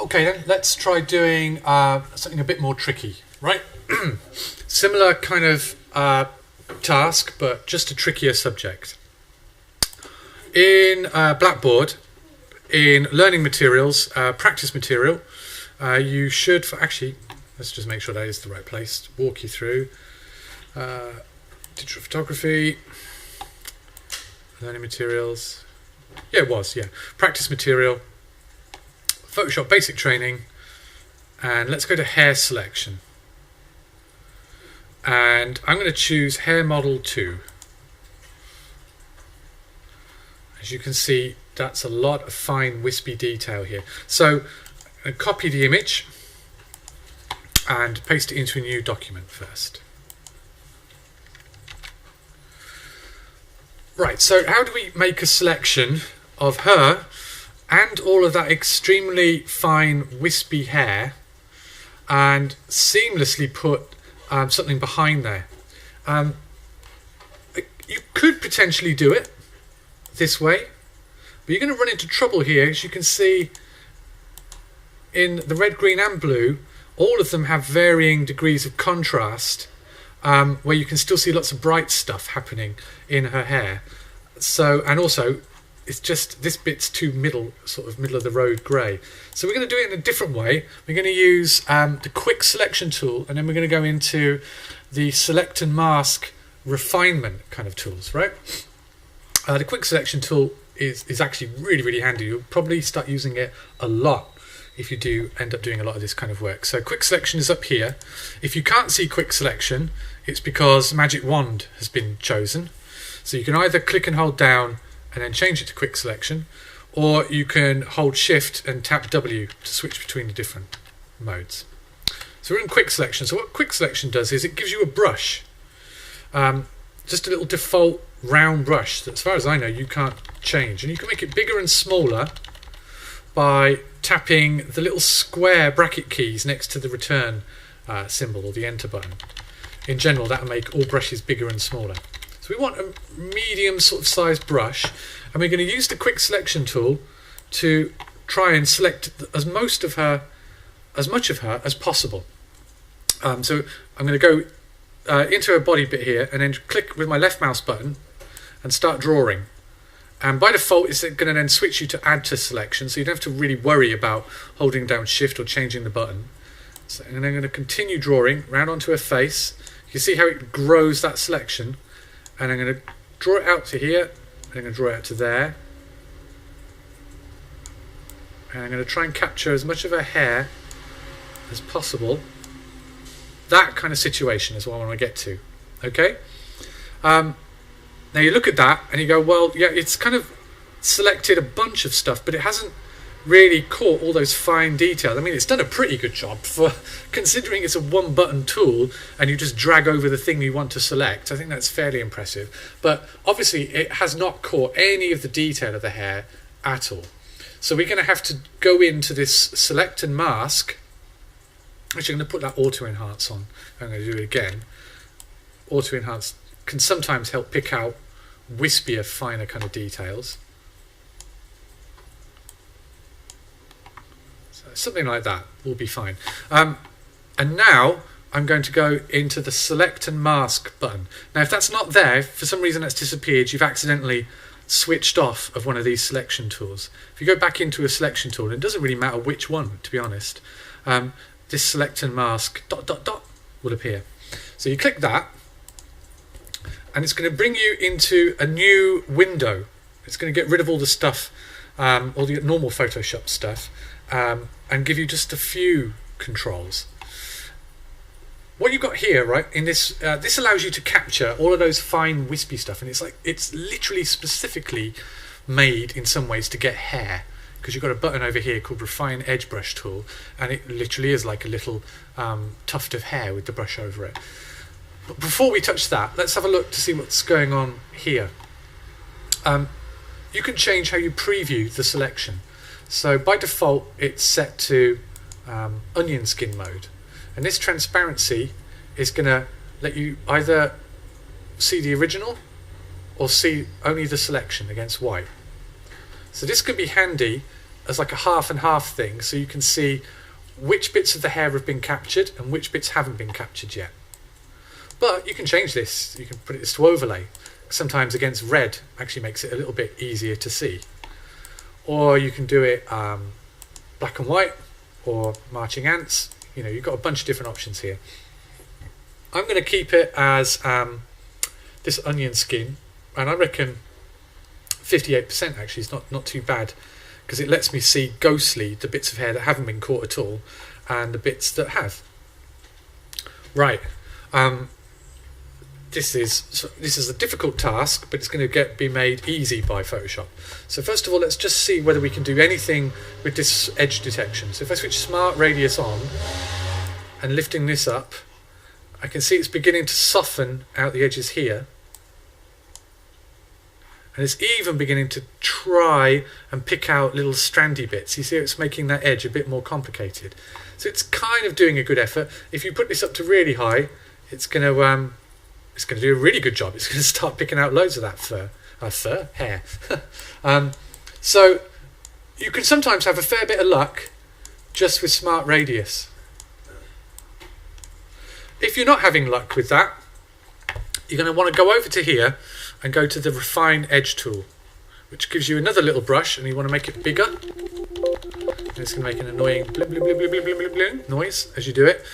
Okay then, let's try doing something a bit more tricky, right? Similar kind of task, but just a trickier subject. In Blackboard, in learning materials, practice material, you should, actually, let's just make sure that is the right place to walk you through. Digital photography, learning materials, yeah it was, yeah. Practice material, Photoshop basic training, and let's go to hair selection. And I'm going to choose hair model 2. As you can see, that's a lot of fine wispy detail here. So I copy the image and paste it into a new document first. Right, so how do we make a selection of her and all of that extremely fine wispy hair and seamlessly put something behind there? You could potentially do it this way, but you're going to run into trouble here. As you can see in the red, green and blue, all of them have varying degrees of contrast, where you can still see lots of bright stuff happening in her hair. So, and also it's just this bit's too sort of middle of the road grey. So we're going to do it in a different way. We're going to use the quick selection tool, and then we're going to go into the select and mask refinement kind of tools, right? The quick selection tool is actually really, really handy. You'll probably start using it a lot if you do end up doing a lot of this kind of work. So quick selection is up here. If you can't see quick selection, it's because magic wand has been chosen. So you can either click and hold down and then change it to quick selection, or you can hold shift and tap W to switch between the different modes. So we're in quick selection. So what quick selection does is it gives you a brush, just a little default round brush that, as far as I know, you can't change, and you can make it bigger and smaller by tapping the little square bracket keys next to the return symbol or the enter button. In general, that will make all brushes bigger and smaller. So we want a medium sort of size brush, and we're going to use the quick selection tool to try and select as much of her as possible. So I'm going to go into her body bit here, and then click with my left mouse button and start drawing. And by default, it's going to then switch you to add to selection, so you don't have to really worry about holding down shift or changing the button. So, and then I'm going to continue drawing round onto her face. You can see how it grows that selection. And I'm going to draw it out to here, and I'm going to draw it out to there. And I'm going to try and capture as much of her hair as possible. That kind of situation is what I want to get to. Okay? Now you look at that and you go, well, yeah, it's kind of selected a bunch of stuff, but it hasn't really caught all those fine details. I mean, it's done a pretty good job for considering it's a one button tool and you just drag over the thing you want to select. I think that's fairly impressive, but obviously it has not caught any of the detail of the hair at all. So we're going to have to go into this select and mask. Actually, I'm going to put that auto enhance on. I'm going to do it again. Auto enhance can sometimes help pick out wispier, finer kind of details. Something like that will be fine. And now I'm going to go into the select and mask button. Now if that's not there, if for some reason that's disappeared, you've accidentally switched off of one of these selection tools. If you go back into a selection tool, it doesn't really matter which one, to be honest, this select and mask ... will appear. So you click that, and it's going to bring you into a new window. It's going to get rid of all the stuff, all the normal Photoshop stuff, and give you just a few controls. What you've got here, right, in this, this allows you to capture all of those fine wispy stuff, and it's literally specifically made in some ways to get hair, because you've got a button over here called Refine Edge Brush Tool, and it literally is like a little tuft of hair with the brush over it. But before we touch that, let's have a look to see what's going on here. You can change how you preview the selection. So by default it's set to onion skin mode, and this transparency is going to let you either see the original or see only the selection against white. So this can be handy as like a half and half thing, so you can see which bits of the hair have been captured and which bits haven't been captured yet. But you can change this. You can put this to overlay. Sometimes against red actually makes it a little bit easier to see. Or you can do it black and white or marching ants. You know, you've got a bunch of different options here. I'm going to keep it as this onion skin, and I reckon 58% actually is not too bad, because it lets me see ghostly the bits of hair that haven't been caught at all and the bits that have. Right. This is a difficult task, but it's going to be made easy by Photoshop. So first of all, let's just see whether we can do anything with this edge detection. So if I switch Smart Radius on and lifting this up, I can see it's beginning to soften out the edges here. And it's even beginning to try and pick out little strandy bits. You see it's making that edge a bit more complicated. So it's kind of doing a good effort. If you put this up to really high, it's going to do a really good job. It's going to start picking out loads of that hair. So you can sometimes have a fair bit of luck just with Smart Radius. If you're not having luck with that, you're going to want to go over to here and go to the Refine Edge tool, which gives you another little brush, and you want to make it bigger. And it's going to make an annoying blim, blim, blim, blim, blim, blim, blim noise as you do it.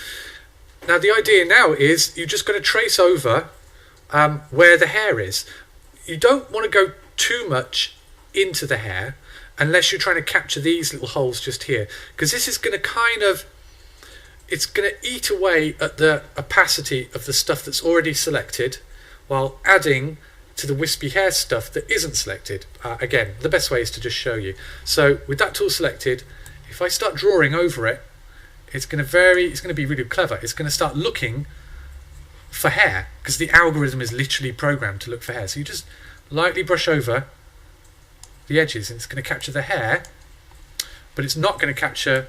Now the idea now is you're just going to trace over where the hair is. You don't want to go too much into the hair unless you're trying to capture these little holes just here, because this is going to it's going to eat away at the opacity of the stuff that's already selected while adding to the wispy hair stuff that isn't selected. Again, the best way is to just show you. So with that tool selected, if I start drawing over it, it's going to be really clever. It's going to start looking for hair, because the algorithm is literally programmed to look for hair. So you just lightly brush over the edges and it's going to capture the hair, but it's not going to capture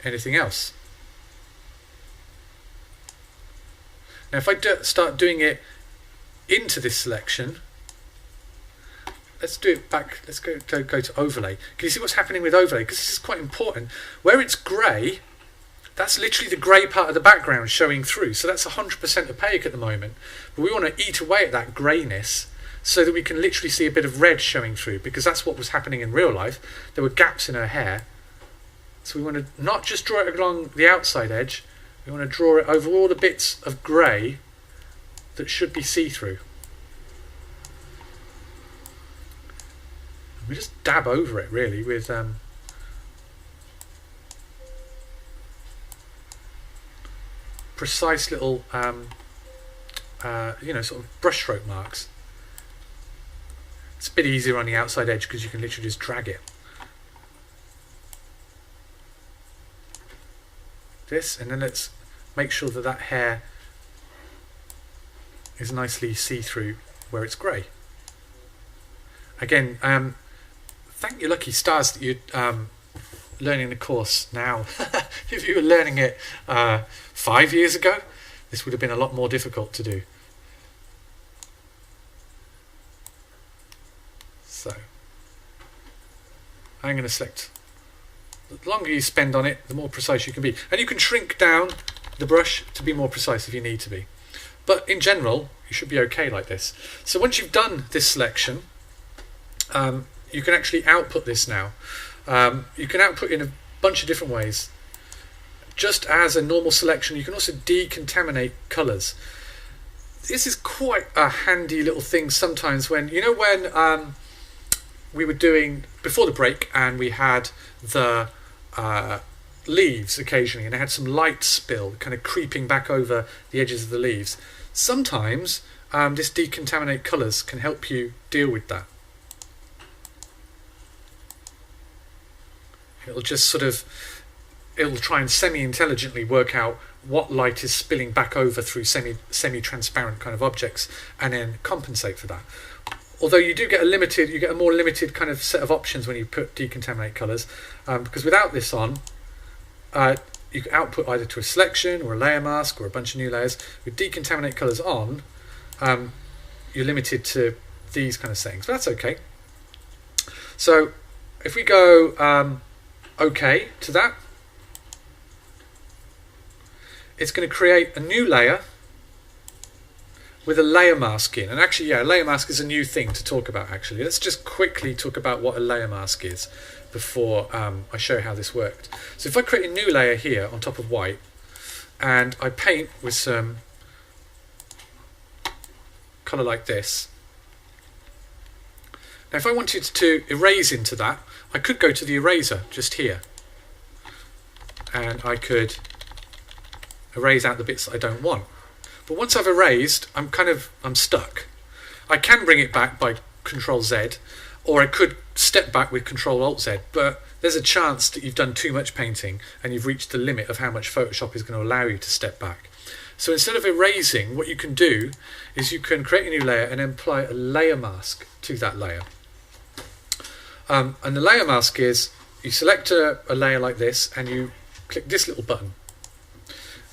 anything else. Now if I start doing it into this selection, let's do it back, let's go to overlay. Can you see what's happening with overlay? Because this is quite important. Where it's grey, that's literally the grey part of the background showing through. So that's 100% opaque at the moment. But we want to eat away at that greyness so that we can literally see a bit of red showing through, because that's what was happening in real life. There were gaps in her hair. So we want to not just draw it along the outside edge, we want to draw it over all the bits of grey that should be see-through. We just dab over it really with precise little you know, sort of brushstroke marks. It's a bit easier on the outside edge because you can literally just drag it. This, and then let's make sure that that hair is nicely see-through where it's grey. Again, thank your lucky stars that you're learning the course now. If you were learning it 5 years ago, this would have been a lot more difficult to do. So I'm going to select, the longer you spend on it, the more precise you can be. And you can shrink down the brush to be more precise if you need to be. But in general, you should be okay like this. So once you've done this selection, you can actually output this now. You can output in a bunch of different ways. Just as a normal selection, you can also decontaminate colors. This is quite a handy little thing sometimes when, you know, when we were doing, before the break, and we had the leaves occasionally, and it had some light spill kind of creeping back over the edges of the leaves. Sometimes this Decontaminate Colors can help you deal with that. It'll just sort of, it'll try and semi-intelligently work out what light is spilling back over through semi-transparent kind of objects, and then compensate for that. Although you do get a more limited kind of set of options when you put Decontaminate Colors, because without this on, you can output either to a selection or a layer mask or a bunch of new layers. With Decontaminate Colors on, you're limited to these kind of settings, but that's okay. So if we go OK to that, it's going to create a new layer with a layer mask in. And actually, yeah, a layer mask is a new thing to talk about, actually. Let's just quickly talk about what a layer mask is before I show you how this worked. So if I create a new layer here on top of white, and I paint with some colour like this. Now if I wanted to erase into that, I could go to the eraser just here. And I could erase out the bits that I don't want. But once I've erased, I'm stuck. I can bring it back by Control Z, or I could step back with Control Alt Z, but there's a chance that you've done too much painting and you've reached the limit of how much Photoshop is going to allow you to step back. So instead of erasing, what you can do is you can create a new layer and then apply a layer mask to that layer. And the layer mask is, you select a layer like this and you click this little button.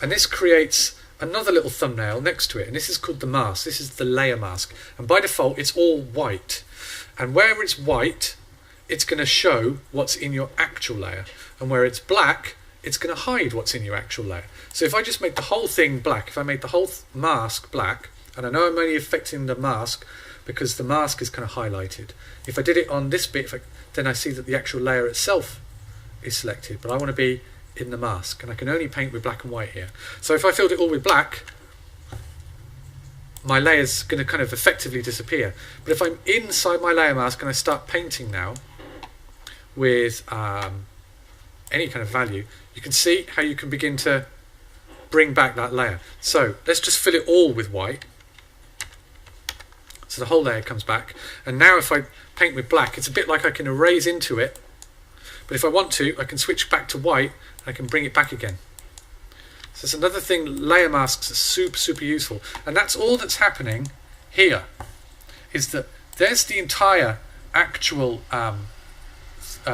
And this creates another little thumbnail next to it, and this is called the mask. This is the layer mask, and by default it's all white, and where it's white it's going to show what's in your actual layer, and where it's black it's going to hide what's in your actual layer. So if I just make the whole thing black, if I made the whole mask black, and I know I'm only affecting the mask because the mask is kind of highlighted. If I did it on this bit, then I see that the actual layer itself is selected, but I want to be in the mask, and I can only paint with black and white here. So if I filled it all with black, my layer's going to kind of effectively disappear. But if I'm inside my layer mask and I start painting now with any kind of value, you can see how you can begin to bring back that layer. So let's just fill it all with white. So the whole layer comes back, and now if I paint with black, it's a bit like I can erase into it, but if I want to, I can switch back to white and I can bring it back again. So it's another thing, layer masks are super useful. And that's all that's happening here, is that there's the entire actual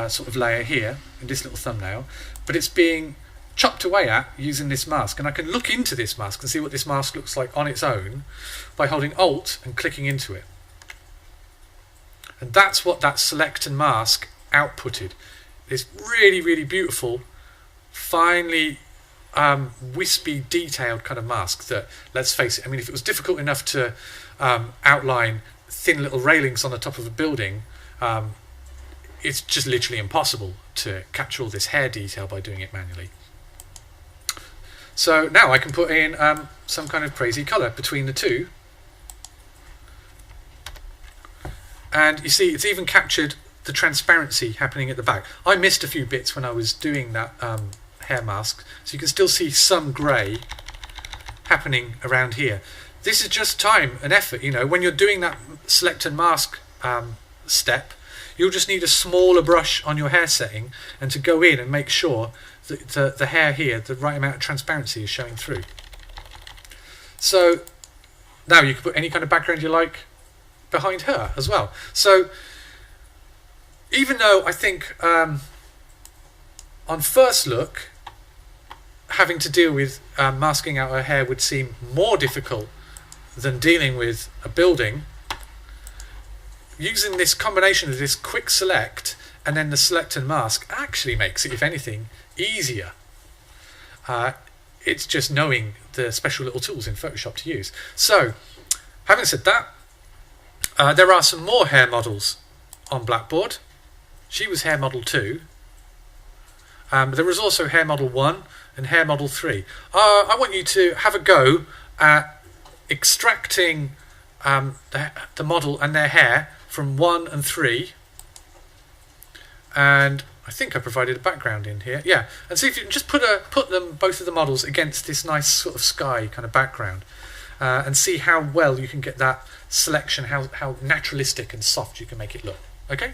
sort of layer here in this little thumbnail, but it's being chopped away at using this mask. And I can look into this mask and see what this mask looks like on its own by holding Alt and clicking into it. And that's what that select and mask outputted. This really beautiful, finely wispy, detailed kind of mask that, let's face it, I mean, if it was difficult enough to outline thin little railings on the top of a building, it's just literally impossible to capture all this hair detail by doing it manually. So now I can put in some kind of crazy colour between the two. And you see, it's even captured the transparency happening at the back. I missed a few bits when I was doing that hair mask, so you can still see some grey happening around here. This is just time and effort, you know. When you're doing that select and mask step, you'll just need a smaller brush on your hair setting and to go in and make sure that the hair here, the right amount of transparency is showing through. So now you can put any kind of background you like behind her as well. So even though I think on first look having to deal with masking out her hair would seem more difficult than dealing with a building, using this combination of this quick select and then the select and mask actually makes it, if anything, easier. It's just knowing the special little tools in Photoshop to use. So having said that, there are some more hair models on Blackboard. She was hair model 2. There was also hair model 1 and hair model 3. I want you to have a go at extracting the model and their hair from 1 and 3. And I think I provided a background in here. Yeah, and see if you can just put them, both of the models, against this nice sort of sky kind of background. And see how well you can get that selection, how naturalistic and soft you can make it look. Okay?